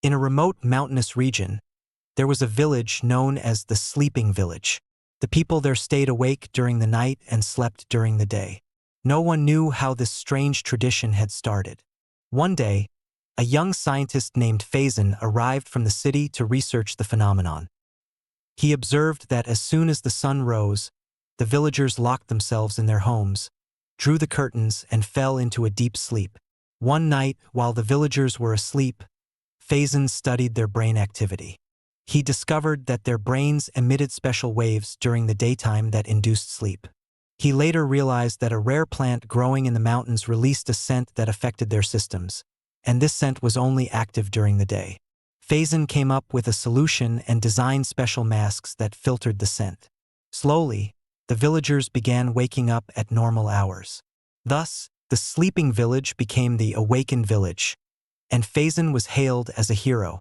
In a remote mountainous region, there was a village known as the Sleeping Village. The people there stayed awake during the night and slept during the day. No one knew how this strange tradition had started. One day, a young scientist named Faison arrived from the city to research the phenomenon. He observed that as soon as the sun rose, the villagers locked themselves in their homes, drew the curtains, and fell into a deep sleep. One night, while the villagers were asleep, Faison studied their brain activity. He discovered that their brains emitted special waves during the daytime that induced sleep. He later realized that a rare plant growing in the mountains released a scent that affected their systems, and this scent was only active during the day. Faison came up with a solution and designed special masks that filtered the scent. Slowly, the villagers began waking up at normal hours. Thus, the sleeping village became the awakened village, and Faison was hailed as a hero.